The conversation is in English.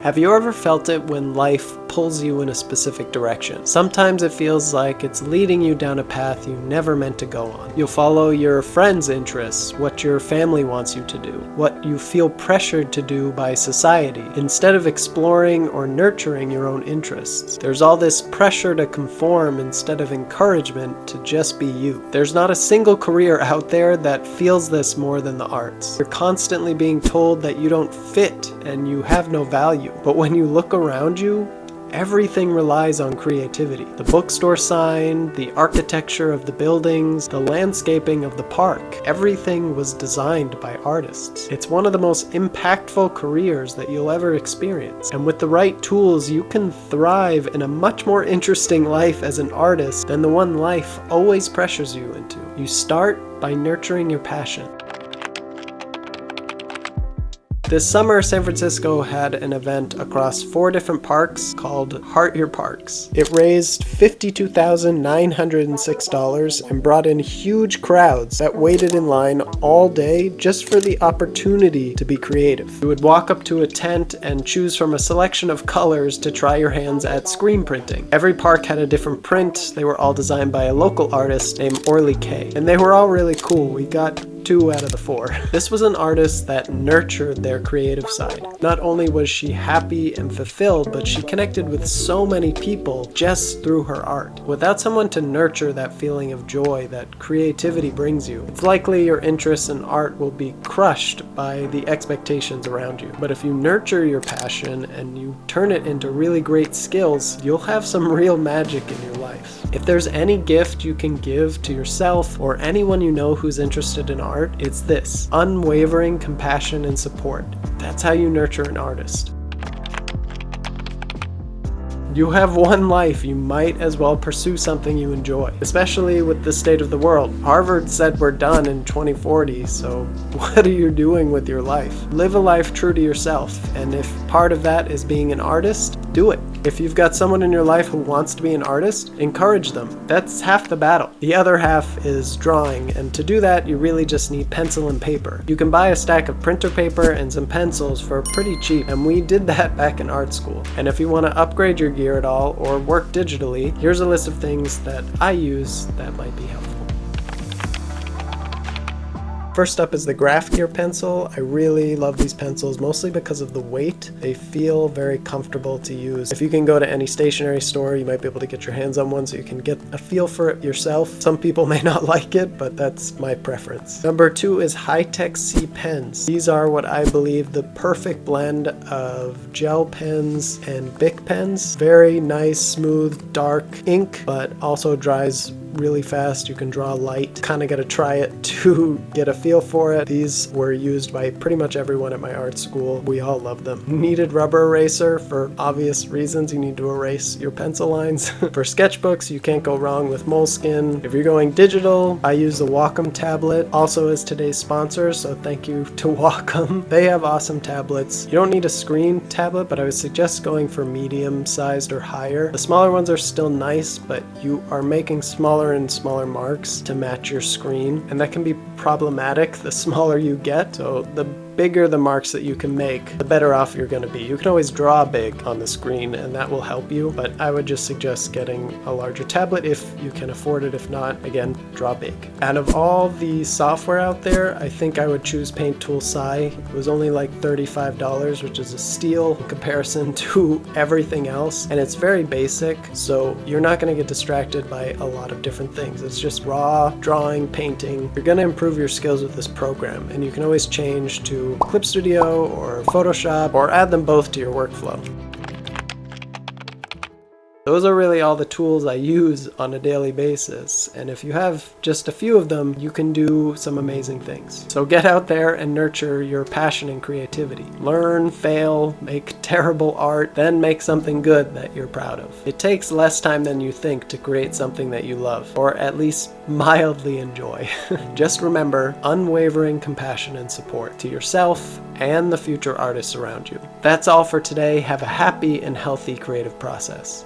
Have you ever felt it when life pulls you in a specific direction? Sometimes it feels like it's leading you down a path you never meant to go on. You'll follow your friends' interests, what your family wants you to do, what you feel pressured to do by society, instead of exploring or nurturing your own interests. There's all this pressure to conform instead of encouragement to just be you. There's not a single career out there that feels this more than the arts. You're constantly being told that you don't fit and you have no value. But when you look around you, everything relies on creativity. The bookstore sign, the architecture of the buildings, the landscaping of the park, everything was designed by artists. It's one of the most impactful careers that you'll ever experience. And with the right tools, you can thrive in a much more interesting life as an artist than the one life always pressures you into. You start by nurturing your passion. This summer, San Francisco had an event across 4 different parks called Heart Your Parks. It raised $52,906 and brought in huge crowds that waited in line all day just for the opportunity to be creative. You would walk up to a tent and choose from a selection of colors to try your hands at screen printing. Every park had a different print. They were all designed by a local artist named Orly Kay, and they were all really cool. We got 2 out of the 4. This was an artist that nurtured their creative side. Not only was she happy and fulfilled, but she connected with so many people just through her art. Without someone to nurture that feeling of joy that creativity brings you, it's likely your interest in art will be crushed by the expectations around you. But if you nurture your passion and you turn it into really great skills, you'll have some real magic in your life. If there's any gift you can give to yourself or anyone you know who's interested in art, it's this: unwavering compassion and support. That's how you nurture an artist. You have one life, you might as well pursue something you enjoy, especially with the state of the world. Harvard said we're done in 2040, so what are you doing with your life? Live a life true to yourself, and if part of that is being an artist, do it. If you've got someone in your life who wants to be an artist, encourage them. That's half the battle. The other half is drawing, and to do that, you really just need pencil and paper. You can buy a stack of printer paper and some pencils for pretty cheap, and we did that back in art school. And if you want to upgrade your gear at all or work digitally, here's a list of things that I use that might be helpful. First up is the Graph Gear pencil. I really love these pencils, mostly because of the weight. They feel very comfortable to use. If you can go to any stationery store, you might be able to get your hands on one so you can get a feel for it yourself. Some people may not like it, but that's my preference. Number 2 is High-Tech C pens. These are what I believe the perfect blend of gel pens and Bic pens. Very nice, smooth, dark ink, but also dries really fast. You can draw light. Kind of got to try it to get a feel for it. These were used by pretty much everyone at my art school. We all love them. Kneaded rubber eraser, for obvious reasons. You need to erase your pencil lines. For sketchbooks, you can't go wrong with Moleskine. If you're going digital, I use the Wacom tablet, also as today's sponsor, so thank you to Wacom. They have awesome tablets. You don't need a screen tablet, but I would suggest going for medium-sized or higher. The smaller ones are still nice, but you are making smaller and smaller marks to match your screen, and that can be problematic the smaller you get. So the bigger the marks that you can make, the better off you're going to be. You can always draw big on the screen and that will help you, but I would just suggest getting a larger tablet if you can afford it. If not, again, draw big. Out of all the software out there, I think I would choose Paint Tool Sai. It was only like $35, which is a steal in comparison to everything else, and it's very basic, so you're not going to get distracted by a lot of different things. It's just raw drawing, painting. You're going to improve your skills with this program, and you can always change to Clip Studio or Photoshop or add them both to your workflow. Those are really all the tools I use on a daily basis, and if you have just a few of them, you can do some amazing things. So get out there and nurture your passion and creativity. Learn, fail, make terrible art, then make something good that you're proud of. It takes less time than you think to create something that you love, or at least mildly enjoy. Just remember, unwavering compassion and support to yourself and the future artists around you. That's all for today. Have a happy and healthy creative process.